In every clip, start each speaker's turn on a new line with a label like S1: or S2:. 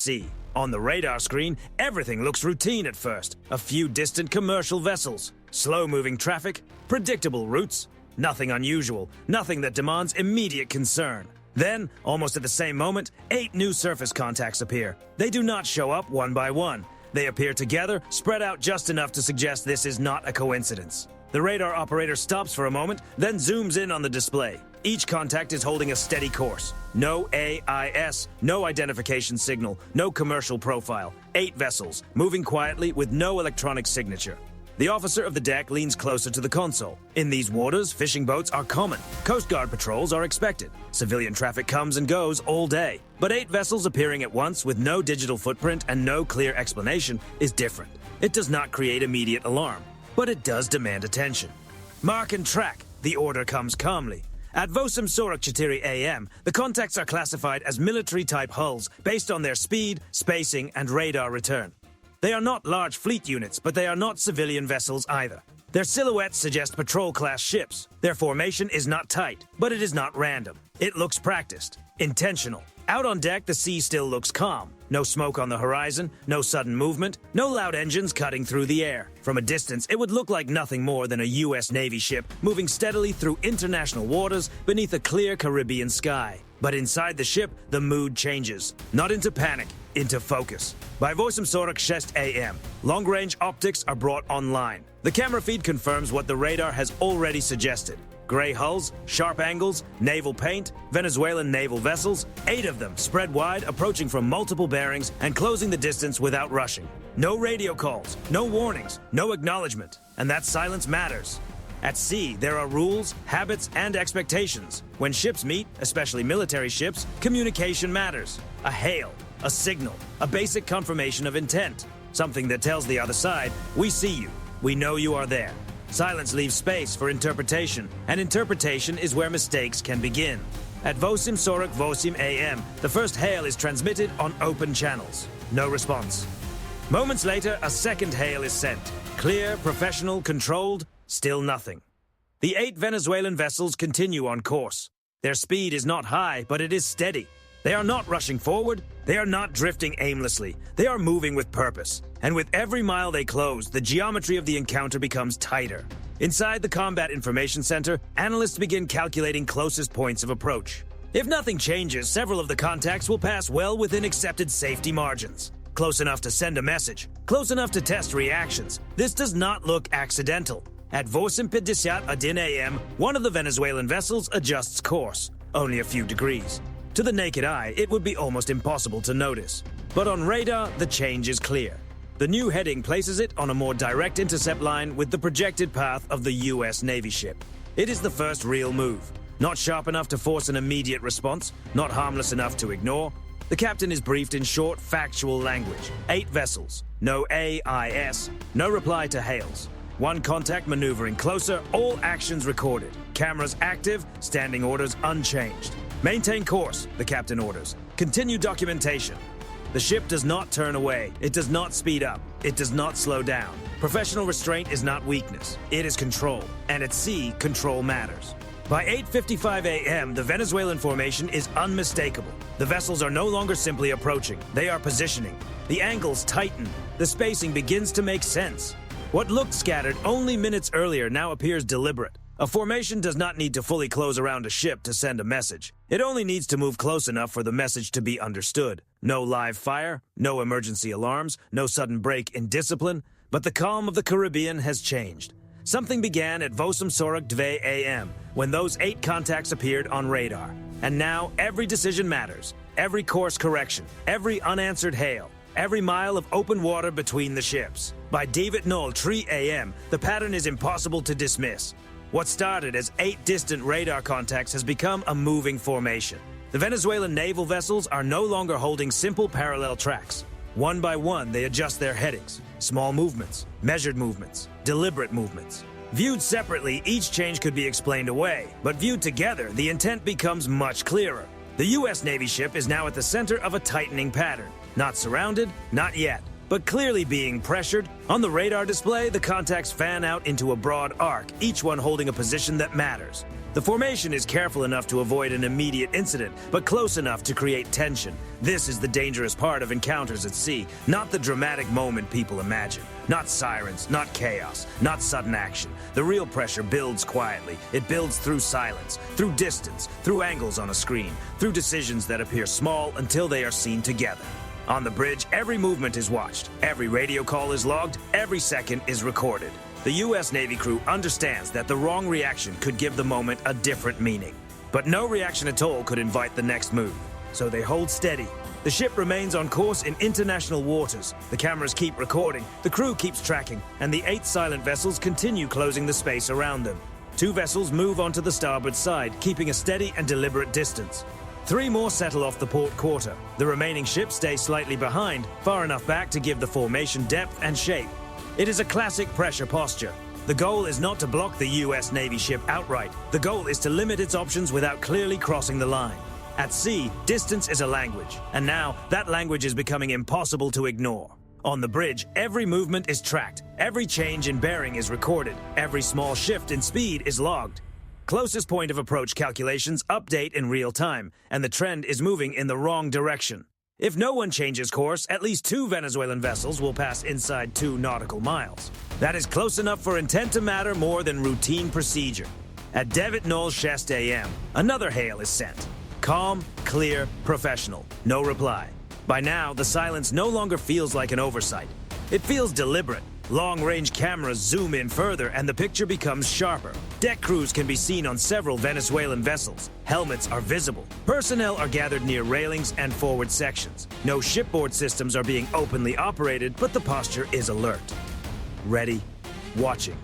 S1: sea. On the radar screen, everything looks routine at first. A few distant commercial vessels, slow-moving traffic, predictable routes. Nothing unusual, nothing that demands immediate concern. Then, almost at the same moment, 8 new surface contacts appear. They do not show up one by one. They appear together, spread out just enough to suggest this is not a coincidence. The radar operator stops for a moment, then zooms in on the display. Each contact is holding a steady course. No AIS, no identification signal, no commercial profile. 8 vessels, moving quietly with no electronic signature. The officer of the deck leans closer to the console. In these waters, fishing boats are common. Coast Guard patrols are expected. Civilian traffic comes and goes all day. But 8 vessels appearing at once with no digital footprint and no clear explanation is different. It does not create immediate alarm, but it does demand attention. Mark and track. The order comes calmly. At Vosim Sorak Chitiri AM, the contacts are classified as military-type hulls based on their speed, spacing, and radar return. They are not large fleet units, but they are not civilian vessels either. Their silhouettes suggest patrol-class ships. Their formation is not tight, but it is not random. It looks practiced, intentional. Out on deck, the sea still looks calm. No smoke on the horizon, no sudden movement, no loud engines cutting through the air. From a distance, it would look like nothing more than a U.S. Navy ship moving steadily through international waters beneath a clear Caribbean sky. But inside the ship, the mood changes. Not into panic, into focus. By Vosim Sorak 6 AM, long-range optics are brought online. The camera feed confirms what the radar has already suggested. Gray hulls, sharp angles, naval paint, Venezuelan naval vessels, 8 of them spread wide, approaching from multiple bearings and closing the distance without rushing. No radio calls, no warnings, no acknowledgement, and that silence matters. At sea, there are rules, habits, and expectations. When ships meet, especially military ships, communication matters. A hail, a signal, a basic confirmation of intent. Something that tells the other side, we see you, we know you are there. Silence leaves space for interpretation, and interpretation is where mistakes can begin. At Vosim Sorak Vosim AM, the first hail is transmitted on open channels. No response. Moments later, a second hail is sent. Clear, professional, controlled, still nothing. The 8 Venezuelan vessels continue on course. Their speed is not high, but it is steady. They are not rushing forward. They are not drifting aimlessly. They are moving with purpose. And with every mile they close, the geometry of the encounter becomes tighter. Inside the Combat Information Center, analysts begin calculating closest points of approach. If nothing changes, several of the contacts will pass well within accepted safety margins. Close enough to send a message. Close enough to test reactions. This does not look accidental. At Vosim Pidisat Adin AM, one of the Venezuelan vessels adjusts course. Only a few degrees. To the naked eye, it would be almost impossible to notice. But on radar, the change is clear. The new heading places it on a more direct intercept line with the projected path of the U.S. Navy ship. It is the first real move. Not sharp enough to force an immediate response, not harmless enough to ignore. The captain is briefed in short, factual language. 8 vessels, no AIS, no reply to hails. 1 contact maneuvering closer, all actions recorded. Cameras active, standing orders unchanged. Maintain course, the captain orders. Continue documentation. The ship does not turn away. It does not speed up. It does not slow down. Professional restraint is not weakness. It is control. And at sea, control matters. By 8:55 a.m., the Venezuelan formation is unmistakable. The vessels are no longer simply approaching. They are positioning. The angles tighten. The spacing begins to make sense. What looked scattered only minutes earlier now appears deliberate. A formation does not need to fully close around a ship to send a message. It only needs to move close enough for the message to be understood. No live fire, no emergency alarms, no sudden break in discipline, but the calm of the Caribbean has changed. Something began at Vosim Sorak 2 AM, when those 8 contacts appeared on radar. And now every decision matters, every course correction, every unanswered hail, every mile of open water between the ships. By David Knoll 3 AM, the pattern is impossible to dismiss. What started as 8 distant radar contacts has become a moving formation. The Venezuelan naval vessels are no longer holding simple parallel tracks. One by one, they adjust their headings. Small movements, measured movements, deliberate movements. Viewed separately, each change could be explained away, but viewed together, the intent becomes much clearer. The U.S. Navy ship is now at the center of a tightening pattern. Not surrounded, not yet, but clearly being pressured. On the radar display, the contacts fan out into a broad arc, each one holding a position that matters. The formation is careful enough to avoid an immediate incident, but close enough to create tension. This is the dangerous part of encounters at sea, not the dramatic moment people imagine. Not sirens, not chaos, not sudden action. The real pressure builds quietly. It builds through silence, through distance, through angles on a screen, through decisions that appear small until they are seen together. On the bridge, every movement is watched, every radio call is logged, every second is recorded. The U.S. Navy crew understands that the wrong reaction could give the moment a different meaning. But no reaction at all could invite the next move. So they hold steady. The ship remains on course in international waters. The cameras keep recording, the crew keeps tracking, and the 8 silent vessels continue closing the space around them. 2 vessels move onto the starboard side, keeping a steady and deliberate distance. 3 more settle off the port quarter. The remaining ships stay slightly behind, far enough back to give the formation depth and shape. It is a classic pressure posture. The goal is not to block the U.S. Navy ship outright. The goal is to limit its options without clearly crossing the line. At sea, distance is a language, and now that language is becoming impossible to ignore. On the bridge, every movement is tracked, every change in bearing is recorded, every small shift in speed is logged. Closest point of approach calculations update in real time, and the trend is moving in the wrong direction. If no one changes course, at least 2 Venezuelan vessels will pass inside 2 nautical miles. That is close enough for intent to matter more than routine procedure. At Devitt Knoll Shest AM, another hail is sent. Calm, clear, professional. No reply. By now, the silence no longer feels like an oversight. It feels deliberate. Long-range cameras zoom in further and the picture becomes sharper. Deck crews can be seen on several Venezuelan vessels. Helmets are visible. Personnel are gathered near railings and forward sections. No shipboard systems are being openly operated, but the posture is alert. Ready, watching.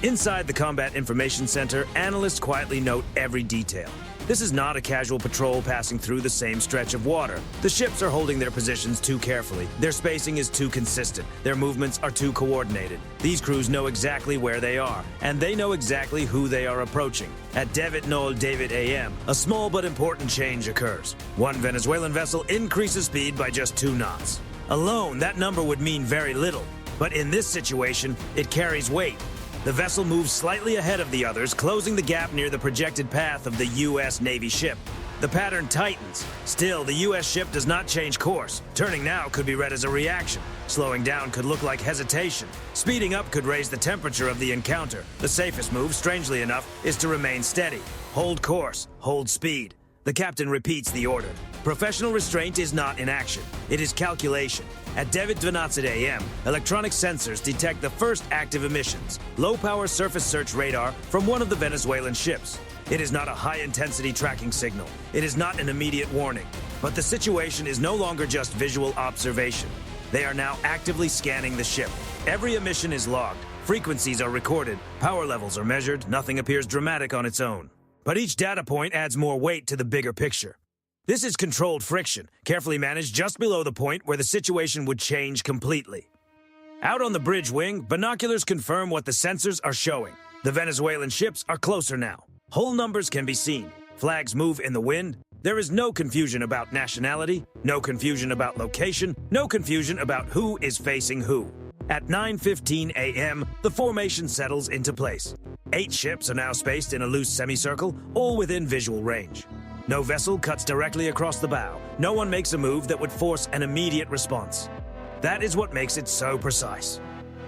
S1: Inside the Combat Information Center, analysts quietly note every detail. This is not a casual patrol passing through the same stretch of water. The ships are holding their positions too carefully. Their spacing is too consistent. Their movements are too coordinated. These crews know exactly where they are, and they know exactly who they are approaching. At Devitt Knoll David AM, a small but important change occurs. 1 Venezuelan vessel increases speed by just 2 knots. Alone, that number would mean very little. But in this situation, it carries weight. The vessel moves slightly ahead of the others, closing the gap near the projected path of the U.S. Navy ship. The pattern tightens. Still, the U.S. ship does not change course. Turning now could be read as a reaction. Slowing down could look like hesitation. Speeding up could raise the temperature of the encounter. The safest move, strangely enough, is to remain steady. Hold course, hold speed. The captain repeats the order. Professional restraint is not inaction. It is calculation. At Devitt 12 AM, electronic sensors detect the first active emissions, low-power surface search radar from one of the Venezuelan ships. It is not a high-intensity tracking signal. It is not an immediate warning. But the situation is no longer just visual observation. They are now actively scanning the ship. Every emission is logged. Frequencies are recorded. Power levels are measured. Nothing appears dramatic on its own. But each data point adds more weight to the bigger picture. This is controlled friction, carefully managed just below the point where the situation would change completely. Out on the bridge wing, binoculars confirm what the sensors are showing. The Venezuelan ships are closer now. Whole numbers can be seen. Flags move in the wind. There is no confusion about nationality, no confusion about location, no confusion about who is facing who. At 9:15 a.m., the formation settles into place. 8 ships are now spaced in a loose semicircle, all within visual range. No vessel cuts directly across the bow. No one makes a move that would force an immediate response. That is what makes it so precise.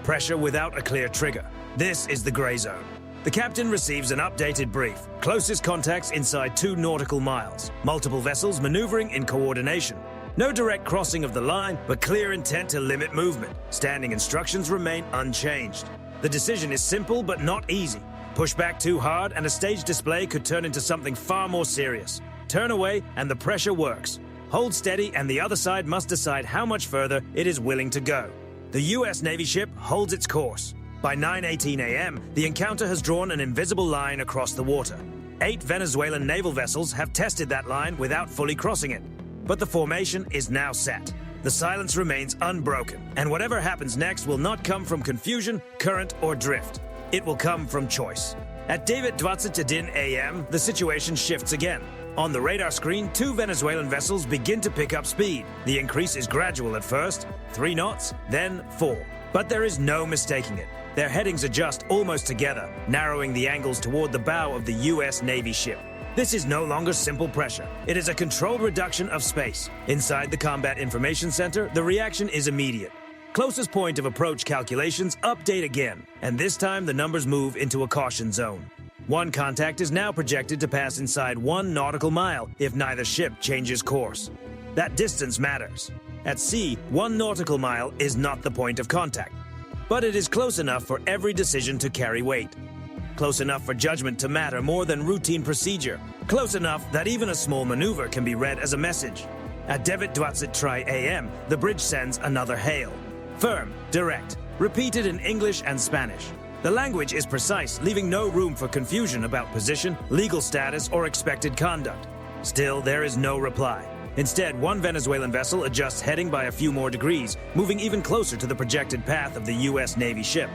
S1: Pressure without a clear trigger. This is the gray zone. The captain receives an updated brief. Closest contacts inside 2 nautical miles. Multiple vessels maneuvering in coordination. No direct crossing of the line, but clear intent to limit movement. Standing instructions remain unchanged. The decision is simple but not easy. Push back too hard and a stage display could turn into something far more serious. Turn away and the pressure works. Hold steady and the other side must decide how much further it is willing to go. The U.S. Navy ship holds its course. By 9:18 a.m., the encounter has drawn an invisible line across the water. 8 Venezuelan naval vessels have tested that line without fully crossing it. But the formation is now set. The silence remains unbroken, and whatever happens next will not come from confusion, current, or drift. It will come from choice. At Devitt 12 a.m., the situation shifts again. On the radar screen, 2 Venezuelan vessels begin to pick up speed. The increase is gradual at first, 3 knots, then 4. But there is no mistaking it. Their headings adjust almost together, narrowing the angles toward the bow of the U.S. Navy ship. This is no longer simple pressure. It is a controlled reduction of space. Inside the Combat Information Center, the reaction is immediate. Closest point of approach calculations update again, and this time the numbers move into a caution zone. One contact is now projected to pass inside 1 nautical mile if neither ship changes course. That distance matters. At sea, 1 nautical mile is not the point of contact, but it is close enough for every decision to carry weight. Close enough for judgment to matter more than routine procedure. Close enough that even a small maneuver can be read as a message. At 9:20 a.m., the bridge sends another hail. Firm, direct, repeated in English and Spanish. The language is precise, leaving no room for confusion about position, legal status, or expected conduct. Still, there is no reply. Instead, one Venezuelan vessel adjusts heading by a few more degrees, moving even closer to the projected path of the U.S. Navy ship.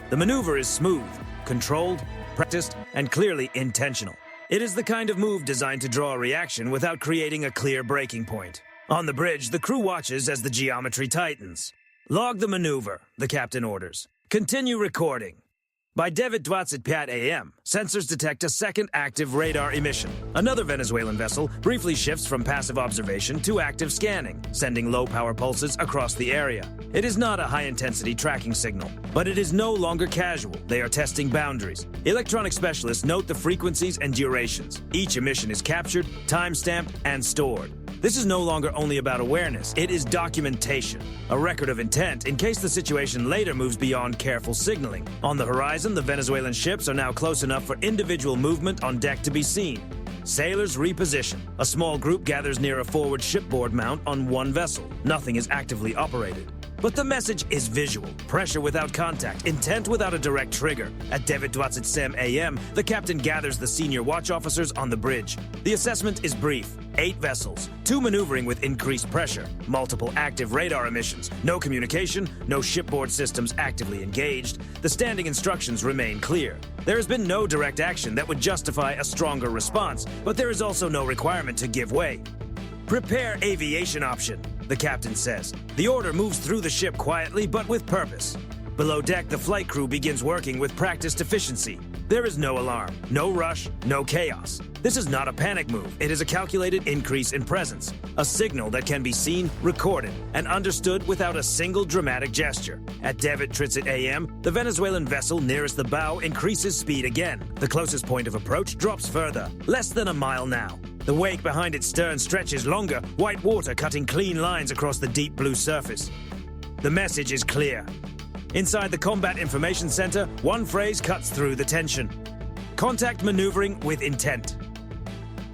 S1: The maneuver is smooth, controlled, practiced, and clearly intentional. It is the kind of move designed to draw a reaction without creating a clear breaking point. On the bridge, the crew watches as the geometry tightens. Log the maneuver, the captain orders. Continue recording. By 9:25 a.m., sensors detect a second active radar emission. Another Venezuelan vessel briefly shifts from passive observation to active scanning, sending low-power pulses across the area. It is not a high-intensity tracking signal, but it is no longer casual. They are testing boundaries. Electronic specialists note the frequencies and durations. Each emission is captured, time-stamped, and stored. This is no longer only about awareness, it is documentation. A record of intent in case the situation later moves beyond careful signaling. On the horizon, the Venezuelan ships are now close enough for individual movement on deck to be seen. Sailors reposition. A small group gathers near a forward shipboard mount on one vessel. Nothing is actively operated. But the message is visual. Pressure without contact, intent without a direct trigger. At 9:27 a.m., the captain gathers the senior watch officers on the bridge. The assessment is brief. 8 vessels, 2 maneuvering with increased pressure, multiple active radar emissions, no communication, no shipboard systems actively engaged. The standing instructions remain clear. There has been no direct action that would justify a stronger response, but there is also no requirement to give way. Prepare aviation option, the captain says. The order moves through the ship quietly but with purpose. Below deck, the flight crew begins working with practiced efficiency. There is no alarm, no rush, no chaos. This is not a panic move. It is a calculated increase in presence, a signal that can be seen, recorded, and understood without a single dramatic gesture. At 9:30 a.m., the Venezuelan vessel nearest the bow increases speed again. The closest point of approach drops further, less than a mile now. The wake behind its stern stretches longer, white water cutting clean lines across the deep blue surface. The message is clear. Inside the Combat Information Center, one phrase cuts through the tension. Contact maneuvering with intent.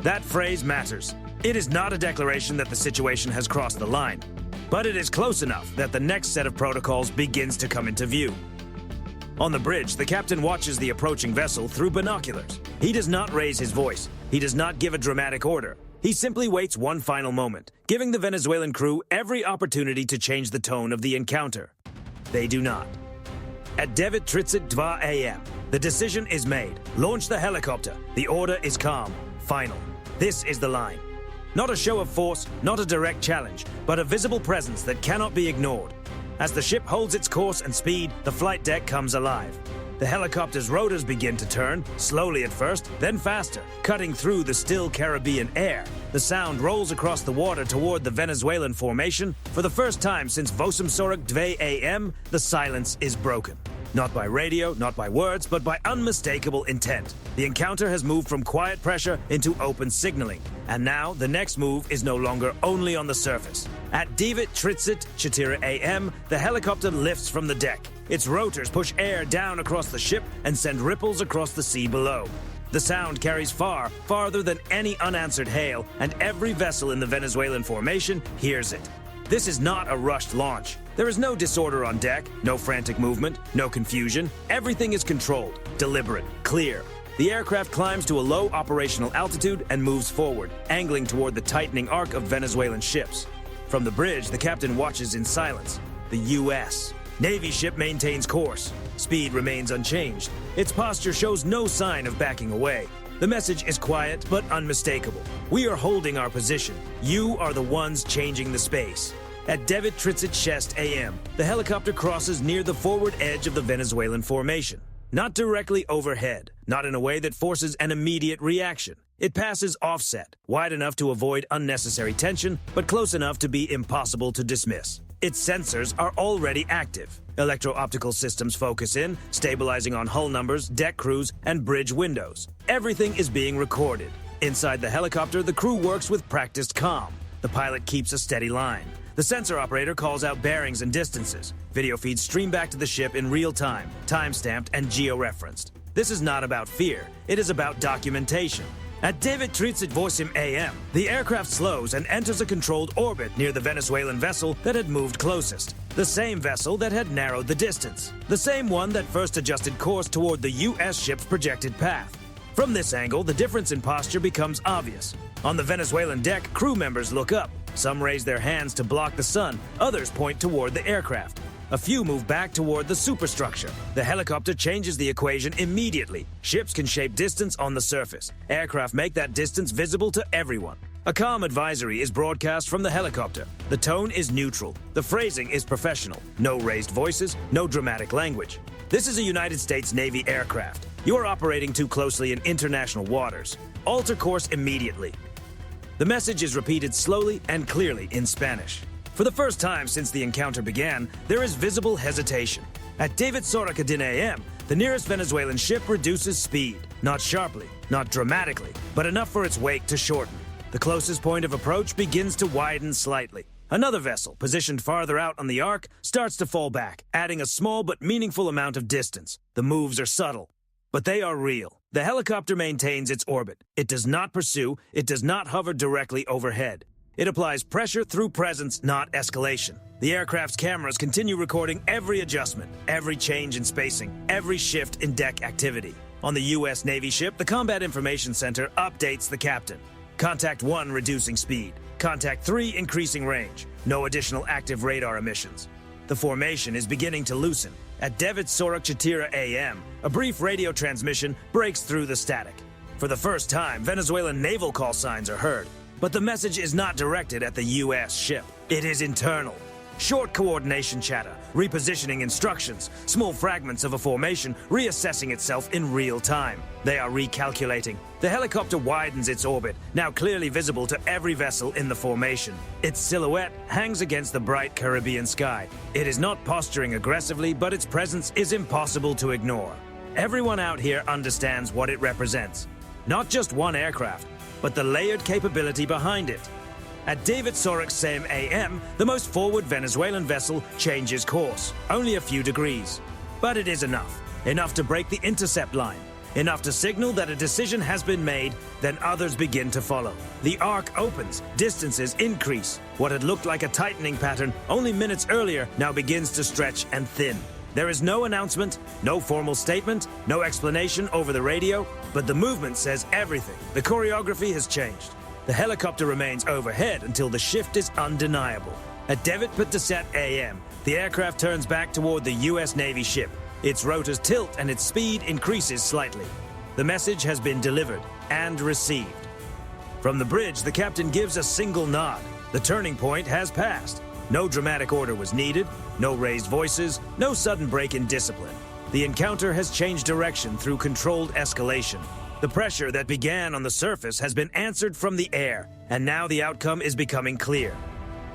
S1: That phrase matters. It is not a declaration that the situation has crossed the line, but it is close enough that the next set of protocols begins to come into view. On the bridge, the captain watches the approaching vessel through binoculars. He does not raise his voice. He does not give a dramatic order. He simply waits one final moment, giving the Venezuelan crew every opportunity to change the tone of the encounter. They do not. At 9:32 a.m., the decision is made. Launch the helicopter. The order is calm, final. This is the line. Not a show of force, not a direct challenge, but a visible presence that cannot be ignored. As the ship holds its course and speed, the flight deck comes alive. The helicopter's rotors begin to turn, slowly at first, then faster, cutting through the still Caribbean air. The sound rolls across the water toward the Venezuelan formation. For the first time since 9:02 a.m., the silence is broken. Not by radio, not by words, but by unmistakable intent. The encounter has moved from quiet pressure into open signaling. And now, the next move is no longer only on the surface. At 9:34 a.m., the helicopter lifts from the deck. Its rotors push air down across the ship and send ripples across the sea below. The sound carries far, farther than any unanswered hail, and every vessel in the Venezuelan formation hears it. This is not a rushed launch. There is no disorder on deck, no frantic movement, no confusion. Everything is controlled, deliberate, clear. The aircraft climbs to a low operational altitude and moves forward, angling toward the tightening arc of Venezuelan ships. From the bridge, the captain watches in silence. The U.S. Navy ship maintains course. Speed remains unchanged. Its posture shows no sign of backing away. The message is quiet but unmistakable. We are holding our position. You are the ones changing the space. At 9:30 a.m., the helicopter crosses near the forward edge of the Venezuelan formation. Not directly overhead, not in a way that forces an immediate reaction. It passes offset, wide enough to avoid unnecessary tension, but close enough to be impossible to dismiss. Its sensors are already active. Electro-optical systems focus in, stabilizing on hull numbers, deck crews, and bridge windows. Everything is being recorded. Inside the helicopter, the crew works with practiced calm. The pilot keeps a steady line. The sensor operator calls out bearings and distances. Video feeds stream back to the ship in real time, time-stamped and geo-referenced. This is not about fear. It is about documentation. At 9:30 a.m., the aircraft slows and enters a controlled orbit near the Venezuelan vessel that had moved closest. The same vessel that had narrowed the distance. The same one that first adjusted course toward the U.S. ship's projected path. From this angle, the difference in posture becomes obvious. On the Venezuelan deck, crew members look up. Some raise their hands to block the sun, others point toward the aircraft. A few move back toward the superstructure. The helicopter changes the equation immediately. Ships can shape distance on the surface. Aircraft make that distance visible to everyone. A calm advisory is broadcast from the helicopter. The tone is neutral. The phrasing is professional. No raised voices, no dramatic language. This is a United States Navy aircraft. You are operating too closely in international waters. Alter course immediately. The message is repeated slowly and clearly in Spanish. For the first time since the encounter began, there is visible hesitation. At 9:40 a.m., the nearest Venezuelan ship reduces speed. Not sharply, not dramatically, but enough for its wake to shorten. The closest point of approach begins to widen slightly. Another vessel, positioned farther out on the arc, starts to fall back, adding a small but meaningful amount of distance. The moves are subtle, but they are real. The helicopter maintains its orbit. It does not pursue, it does not hover directly overhead. It applies pressure through presence, not escalation. The aircraft's cameras continue recording every adjustment, every change in spacing, every shift in deck activity. On the U.S. Navy ship, the Combat Information Center updates the captain. Contact 1 reducing speed. Contact 3 increasing range. No additional active radar emissions. The formation is beginning to loosen. At 9:40 a.m., a brief radio transmission breaks through the static. For the first time, Venezuelan naval call signs are heard. But the message is not directed at the U.S. ship. It is internal. Short coordination chatter, repositioning instructions, small fragments of a formation reassessing itself in real time. They are recalculating. The helicopter widens its orbit, now clearly visible to every vessel in the formation. Its silhouette hangs against the bright Caribbean sky. It is not posturing aggressively, but its presence is impossible to ignore. Everyone out here understands what it represents. Not just one aircraft, but the layered capability behind it. At 9:40 a.m., the most forward Venezuelan vessel changes course, only a few degrees. But it is enough. Enough to break the intercept line. Enough to signal that a decision has been made, then others begin to follow. The arc opens, distances increase. What had looked like a tightening pattern only minutes earlier now begins to stretch and thin. There is no announcement, no formal statement, no explanation over the radio, but the movement says everything. The choreography has changed. The helicopter remains overhead until the shift is undeniable. At 9:50 a.m., the aircraft turns back toward the U.S. Navy ship. Its rotors tilt and its speed increases slightly. The message has been delivered and received. From the bridge, the captain gives a single nod. The turning point has passed. No dramatic order was needed, no raised voices, no sudden break in discipline. The encounter has changed direction through controlled escalation. The pressure that began on the surface has been answered from the air, and now the outcome is becoming clear.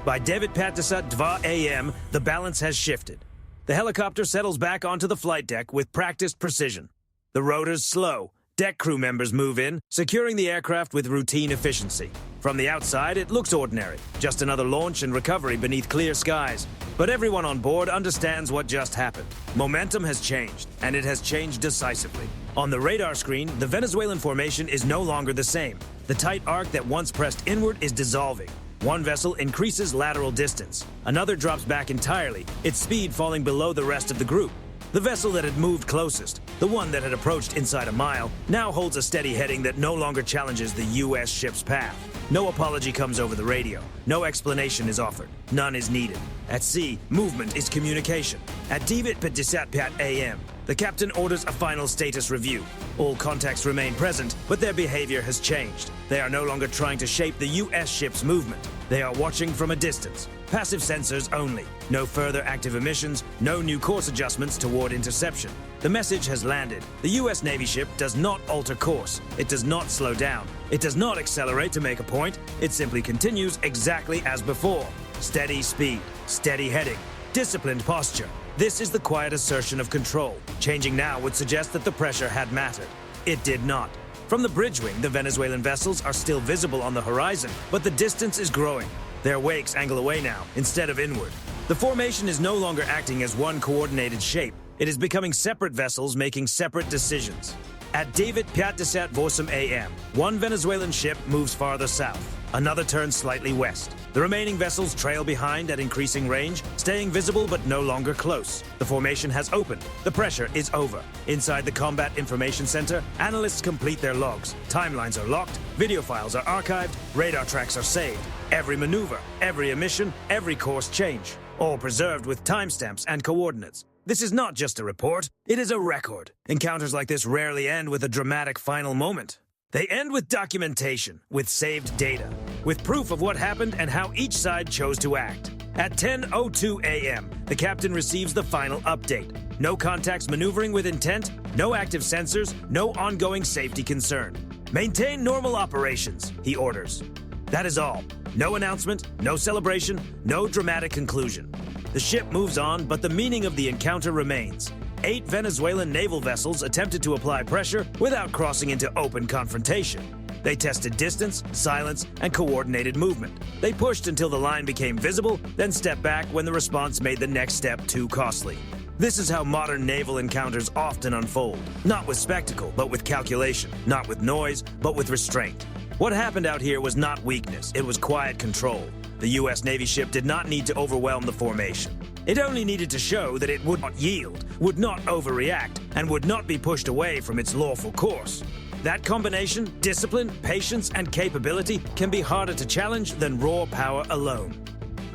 S1: By 9:52 a.m., the balance has shifted. The helicopter settles back onto the flight deck with practiced precision. The rotors slow. Deck crew members move in, securing the aircraft with routine efficiency. From the outside, it looks ordinary, just another launch and recovery beneath clear skies. But everyone on board understands what just happened. Momentum has changed, and it has changed decisively. On the radar screen, the Venezuelan formation is no longer the same. The tight arc that once pressed inward is dissolving. One vessel increases lateral distance. Another drops back entirely, its speed falling below the rest of the group. The vessel that had moved closest, the one that had approached inside a mile, now holds a steady heading that no longer challenges the U.S. ship's path. No apology comes over the radio. No explanation is offered. None is needed. At sea, movement is communication. At 9:50 a.m., the captain orders a final status review. All contacts remain present, but their behavior has changed. They are no longer trying to shape the U.S. ship's movement. They are watching from a distance. Passive sensors only. No further active emissions, no new course adjustments toward interception. The message has landed. The U.S. Navy ship does not alter course. It does not slow down. It does not accelerate to make a point. It simply continues exactly as before. Steady speed, steady heading, disciplined posture. This is the quiet assertion of control. Changing now would suggest that the pressure had mattered. It did not. From the bridge wing, the Venezuelan vessels are still visible on the horizon, but the distance is growing. Their wakes angle away now, instead of inward. The formation is no longer acting as one coordinated shape. It is becoming separate vessels making separate decisions. At David 5:08 a.m., one Venezuelan ship moves farther south. Another turns slightly west. The remaining vessels trail behind at increasing range, staying visible but no longer close. The formation has opened. The pressure is over. Inside the Combat Information Center, analysts complete their logs. Timelines are locked, video files are archived, radar tracks are saved. Every maneuver, every emission, every course change. All preserved with timestamps and coordinates. This is not just a report, it is a record. Encounters like this rarely end with a dramatic final moment. They end with documentation, with saved data, with proof of what happened and how each side chose to act. At 10:02 a.m., the captain receives the final update. No contacts maneuvering with intent, no active sensors, no ongoing safety concern. Maintain normal operations, he orders. That is all. No announcement, no celebration, no dramatic conclusion. The ship moves on, but the meaning of the encounter remains. 8 Venezuelan naval vessels attempted to apply pressure without crossing into open confrontation. They tested distance, silence, and coordinated movement. They pushed until the line became visible, then stepped back when the response made the next step too costly. This is how modern naval encounters often unfold. Not with spectacle, but with calculation. Not with noise, but with restraint. What happened out here was not weakness, it was quiet control. The U.S. Navy ship did not need to overwhelm the formation. It only needed to show that it would not yield, would not overreact, and would not be pushed away from its lawful course. That combination, discipline, patience, and capability, can be harder to challenge than raw power alone.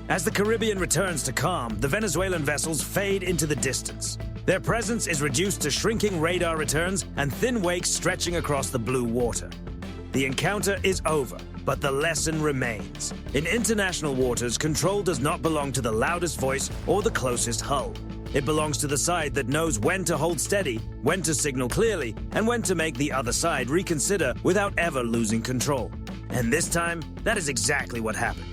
S1: As the Caribbean returns to calm, the Venezuelan vessels fade into the distance. Their presence is reduced to shrinking radar returns and thin wakes stretching across the blue water. The encounter is over, but the lesson remains. In international waters, control does not belong to the loudest voice or the closest hull. It belongs to the side that knows when to hold steady, when to signal clearly, and when to make the other side reconsider without ever losing control. And this time, that is exactly what happened.